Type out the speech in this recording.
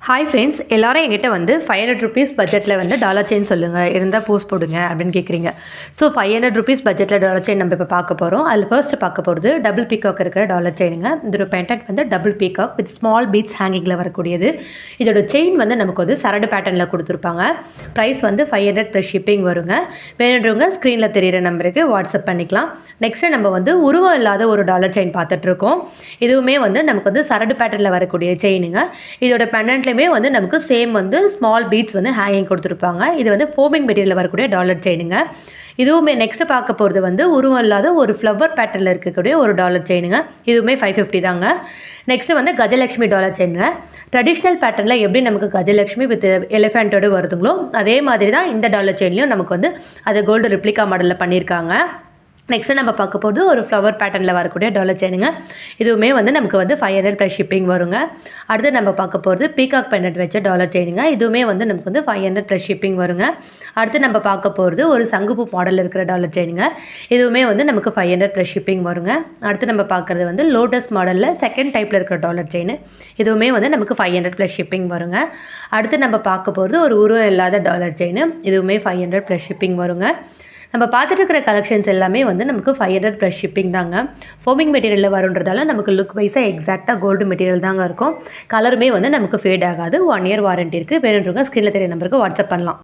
Hi friends, எல்லாரும் என்கிட்ட வந்து ₹500 பட்ஜெட்டில் வந்து டாலர் செயின் சொல்லுங்கள், இருந்தால் போஸ்ட் போடுங்க அப்படின்னு கேட்குறீங்க. ஸோ ₹500 பட்ஜெட்டில் டாலர் செயின் நம்ம இப்போ பார்க்க போகிறோம். அதில் ஃபர்ஸ்ட் பார்க்க போகிறது டபுள் பீகாக் இருக்கிற டாலர் செயினுங்க. இதோட பெண்டன்ட் வந்து double peacock with small beads ஹேங்கிங்கில் வரக்கூடியது. இதோட செயின் வந்து நமக்கு வந்து சரடு பேட்டர்னில் கொடுத்துருப்பாங்க. ப்ரைஸ் வந்து 500 ப்ளஸ் ஷிப்பிங் வருங்க. வேணுன்றவங்க ஸ்க்ரீனில் தெரியிற நம்பருக்கு வாட்ஸ்அப் பண்ணிக்கலாம். நெக்ஸ்ட்டு நம்ம வந்து உருவம் இல்லாத ஒரு டாலர் செயின் பார்த்துட்ருக்கோம். இதுவுமே வந்து நமக்கு வந்து சரடு பேட்டர்னில் வரக்கூடிய செயினுங்க. இதோட பெண்டன்ட்ல வந்து நமக்கு சேம் வந்து ஸ்மால் பீட்ஸ் வந்து ஹேங்கிங் கொடுத்துருப்பாங்க. இது வந்து ஃபோமிங் மெட்டீரியலில் வரக்கூடிய டாலர் செயினுங்க. இதுவுமே நெக்ஸ்ட் பார்க்க போகிறது வந்து உருவம் இல்லாத ஒரு ஃப்ளவர் பேட்டர்னில் இருக்கக்கூடிய ஒரு டாலர் செயினுங்க. இதுவுமே 550 தாங்க. நெக்ஸ்ட்டு வந்து கஜலட்சுமி டாலர் செயினுங்க. ட்ரெடிஷ்னல் பேட்டர்னில் எப்படி நமக்கு கஜலட்சுமி வித் எலிஃபென்ட்டோடு வருதுங்களோ அதே மாதிரி தான் இந்த டாலர் செயின்லையும் நமக்கு வந்து அது கோல்டு ரிப்ளிகா மாடலில் பண்ணியிருக்காங்க. நெக்ஸ்ட்டு நம்ம பார்க்க போகிறது ஒரு ஃப்ளவர் பேட்டர்னில் வரக்கூடிய டாலர் செயினுங்க. இதுவுமே வந்து நமக்கு வந்து 500 ப்ளஸ் ஷிப்பிங் வருங்க. அடுத்து நம்ம பார்க்க போகிறது பீகாக் பெண்டன்ட் வச்ச டாலர் செயினுங்க. இதுவுமே வந்து நமக்கு வந்து 500 ப்ளஸ் ஷிப்பிங் வருங்க. அடுத்து நம்ம பார்க்க போகிறது ஒரு சங்குப்பூ மாடல் இருக்கிற டாலர் செயினுங்க. இதுவுமே வந்து நமக்கு 500 ப்ளஸ் ஷிப்பிங் வருங்க. அடுத்து நம்ம பார்க்குறது வந்து லோட்டஸ் மாடலில் செகண்ட் டைப்பில் இருக்கிற டாலர் செயின். இதுவுமே வந்து நமக்கு 500 ப்ளஸ் ஷிப்பிங் வருங்க. அடுத்து நம்ம பார்க்க போகிறது ஒரு உருவம் இல்லாத டாலர் செயின். இதுவுமே 500 ப்ளஸ் ஷிப்பிங் வருங்க. நம்ம பார்த்துட்டு இருக்கிற கலெக்ஷன்ஸ் எல்லாமே வந்து நமக்கு 500 ப்ளஸ் ஷிப்பிங் தாங்க. ஃபோமிங் மெட்டீரியலில் வருன்றதால நமக்கு லுக் வைஸாக எக்ஸாக்டாக கோல்டு மெட்டீரியல் தாங்க இருக்கும். கலருமே வந்து நமக்கு ஃபேட் ஆகாது. 1 இயர் வாரண்ட்டி இருக்குது. வேணுன்றவங்க ஸ்க்ரீனில் தெரிய நம்பருக்கு வாட்ஸ்அப் பண்ணலாம்.